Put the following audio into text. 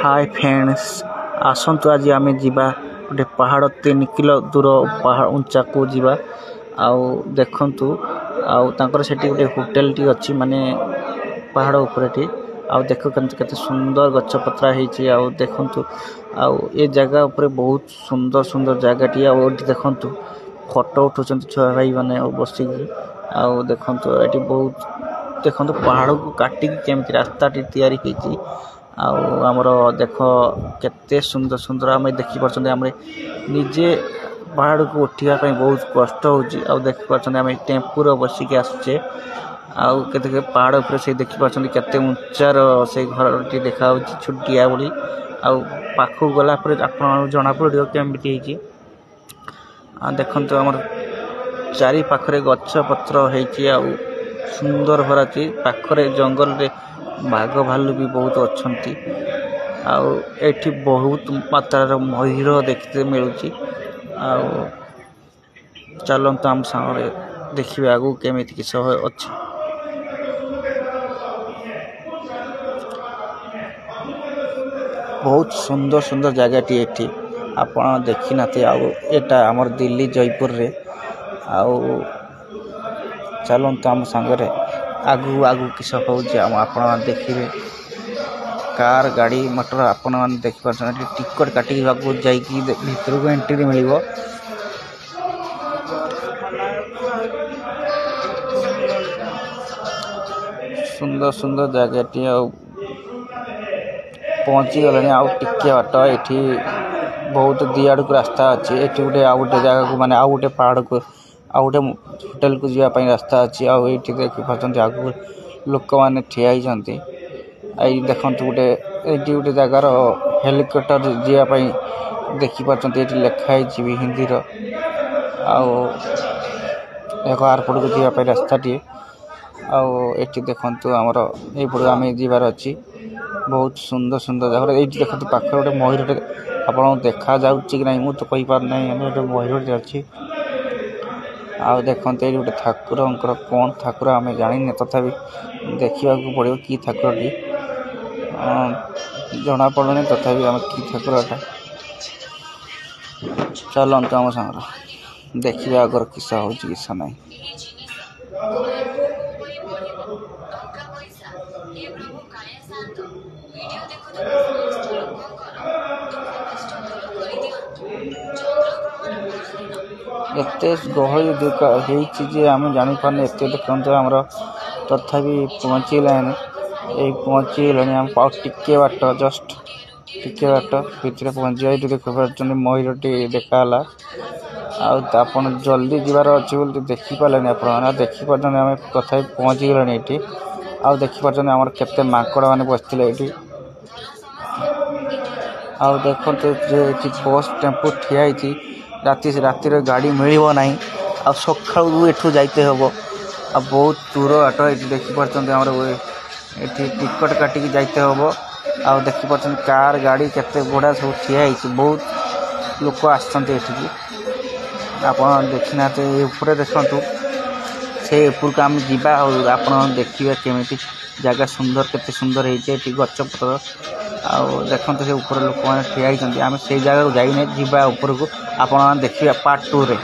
Hi friends आसतु आज आम जीवा गोटे पहाड़ 3 किलो दूर पहाड़ उंचा को जीवा आउ देखंतु आउ तांकर सेठी गोटे होटल टी अछि माने पहाड़ ऊपर टी आउ देखो केते सुंदर गछ पत्रा हेची आउ देखंतु आउ ए जगह ऊपर बहुत सुंदर सुंदर जगह टी आउ एठी देखंतु फोटो उठुचंत छुआ भाई माने बसी आउ देखंतु एठी बहुत देखंतु पहाड़ को काटी केमति रास्ता टी तैयारी हेची आउ हमर देख केते सुंदर सुंदर आम देखि परछन हमरे निजे पहाड़ को उठिया पई बहुत कष्ट होची आउ देखि परछन हम टेम्पू रो बसी के आछे आउ केते पहाड़ ऊपर से देखि परछन केते ऊंचार से घर टी देखा होची छुटिया बोली आउ पाखु गला पर आपण जणा पड़ियो केमति हेची आ देखंतु हमर चारि पाखरे गछ पत्र हेची आउ सुंदर भराची पाखरे जंगल रे बाघ भालू भी बहुत अच्छी आउ एठी बहुत मात्रा मयूर देखते मिलूची आउ चलते आम सामने देखिए आगु केमी किस अच्छी बहुत सुंदर सुंदर जगह टी एठी आपण देखी नाते आउ एटा हमर दिल्ली जयपुर रे आउ चलते आम सांगरे आगु आगु किस होउची आपण देखिबे कार गाड़ी मोटर आपण मान देख परछन टिकट काटी बाबू जाई की भीतर को एंट्री मिलिबो सुंदर सुंदर जगह टी आ पहुंची गले आउ टिके बाट एठी बहुत दियाड़ को रास्ता अछि एठी उठे आ उठे जगह को माने आ उठे पहाड़ को आ उठे होटल को जिया पई रास्ता अछि आ एठी देख परछन आगु लोक माने ठिया ही जंती आई देखंतु उठे एठी उठे जगार हेलीकॉप्टर जिया पई देखि परछन एठी लिखा है जी हिंदी रो आउ एक एयरपोर्ट को जिया पई रास्ता टी आउ एठी देखंतु हमर ए पड़ आमे जीवार अछि बहुत सुंदर सुंदर जगह एठी देखंतु पाखर गोटे मयूर आपण देखा जाउची कि नै मु तो कहि पार नै एटे मयूर अछि आउ देखंतु एठी गोटे ठाकुरंकर कोन ठाकुर आमे जानि न तथापि देखिबा को पड़ियो की ठाकुर टी जना पड़ने तथापि आम की ठाकुरटा चलते आम सागर देखिए आगर किस होची किस नै एते गहली होती आम जानी पारने एत देखते आमर तथापि पहुँचलानी ये पहुँचीगले आम पाउ टिके बाट जस्ट टिके बाट भितर पहुँची ये देख पार्टी मयूर टी देखाला आपन जल्दी जीवार अच्छी बोली देखी पारे आप देखी पार्टी आम तथा पहुँचीगले ये आउ देखी पार्टी आम केते माकड़ मैंने बसते ये आउ देखते बस टेम्पो ठिया राति गाड़ी मिलिबो नहीं आ सकाळू एठू जाइते हबो आ बहुत दूर आट ये देखी पार्टी हमर एठी टिकट काटिकी जाइते हबो आ देखि परछन कार गाड़ी केते बड़ा सब ठिया हिची बहुत लोक आछंते एठी आपण देखिनाते ऊपर देखंतु से ऊपर का हम जीवा और आपण देखिबे केमिति जगह सुंदर केते सुंदर हेचे एठी गच्छ पत्र आ देखंतु से ऊपर लोक माने ठिया हिचंती आमे से जगह को जाई नै जीवा ऊपर को आपण देखिबे पार्ट 2 रे।